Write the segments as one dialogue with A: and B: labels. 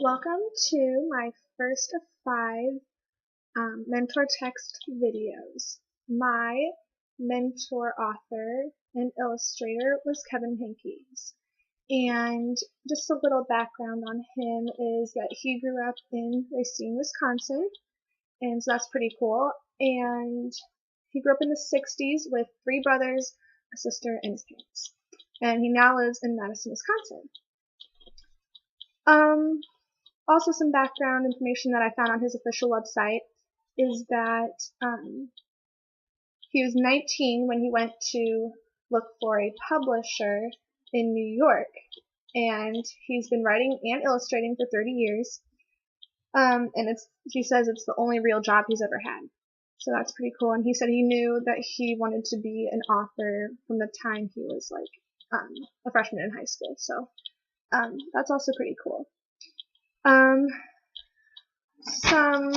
A: Welcome to my first of 5 mentor text videos. My mentor author and illustrator was Kevin Henkes. And just a little background on him is that he grew up in Racine, Wisconsin, and so that's pretty cool. And he grew up in the 60s with 3 brothers, a sister, and his parents. And he now lives in Madison, Wisconsin. Also, some background information that I found on his official website is that he was 19 when he went to look for a publisher in New York, and he's been writing and illustrating for 30 years. And he says it's the only real job he's ever had. So that's pretty cool. And he said he knew that he wanted to be an author from the time he was like a freshman in high school. So that's also pretty cool. Some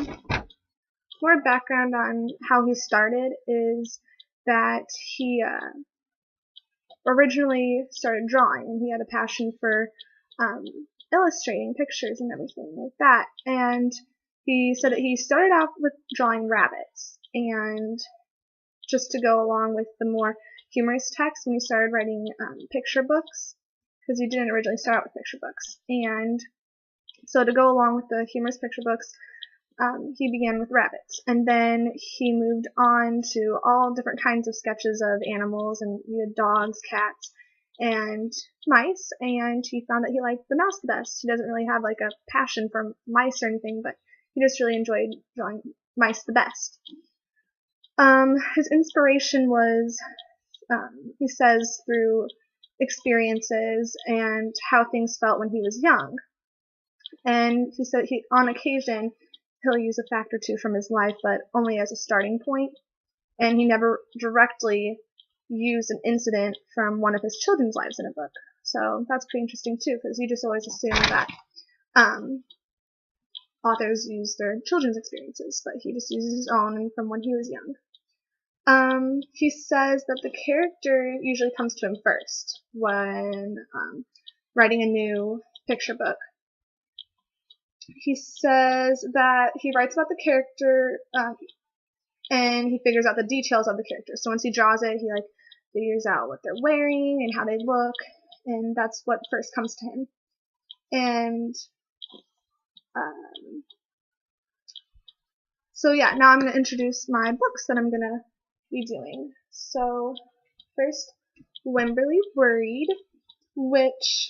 A: more background on how he started is that he originally started drawing, and he had a passion for illustrating pictures and everything like that. And he said that he started out with drawing rabbits, and just to go along with the more humorous text, when he started writing picture books, because he didn't originally start out with picture books. And so to go along with the humorous picture books, he began with rabbits, and then he moved on to all different kinds of sketches of animals, and he had dogs, cats, and mice, and he found that he liked the mouse the best. He doesn't really have like a passion for mice or anything, but he just really enjoyed drawing mice the best. His inspiration was, he says, through experiences and how things felt when he was young. And he said on occasion, he'll use a fact or two from his life, but only as a starting point. And he never directly used an incident from one of his children's lives in a book. So that's pretty interesting too, because you just always assume that authors use their children's experiences, but he just uses his own and from when he was young. He says that the character usually comes to him first when writing a new picture book. He says that he writes about the character and he figures out the details of the character. So once he draws it, he figures out what they're wearing and how they look, and that's what first comes to him. And so yeah, now I'm going to introduce my books that I'm going to be doing. So first, Wimberly Worried, which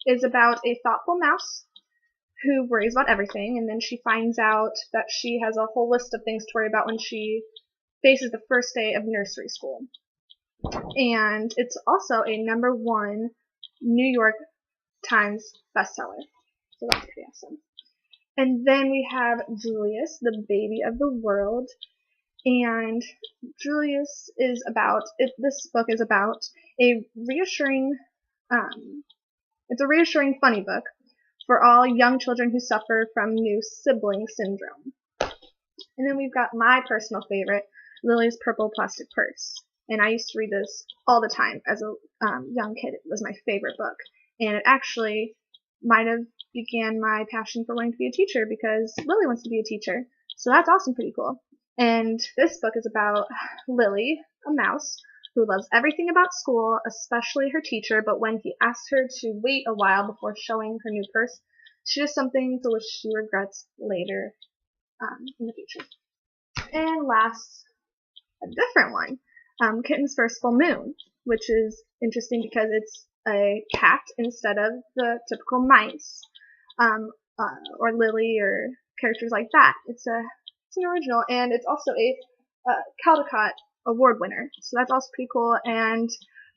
A: is about a thoughtful mouse who worries about everything, and then she finds out that she has a whole list of things to worry about when she faces the first day of nursery school. And it's also a #1 New York Times bestseller. So that's pretty awesome. And then we have Julius, the Baby of the World. And Julius is about, this book is about a reassuring, it's a reassuring funny book for all young children who suffer from new sibling syndrome. And then we've got my personal favorite, Lily's Purple Plastic Purse. And I used to read this all the time as a young kid. It was my favorite book. And it actually might have began my passion for wanting to be a teacher, because Lily wants to be a teacher. So that's also pretty cool. And this book is about Lily, a mouse, who loves everything about school, especially her teacher, but when he asks her to wait a while before showing her new purse, she does something for which she regrets later in the future. And last, a different one, Kitten's First Full Moon, which is interesting because it's a cat instead of the typical mice, or Lily, or characters like that. It's an original, and it's also a Caldecott Award winner, so that's also pretty cool. And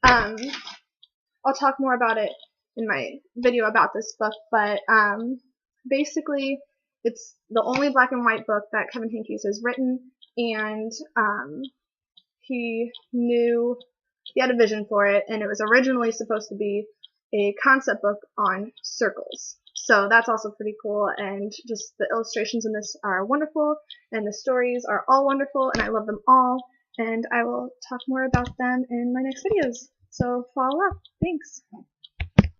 A: I'll talk more about it in my video about this book, but basically it's the only black and white book that Kevin Henkes has written, and he had a vision for it, and it was originally supposed to be a concept book on circles. So that's also pretty cool, and just the illustrations in this are wonderful, and the stories are all wonderful, and I love them all, and I will talk more about them in my next videos. So follow up. Thanks.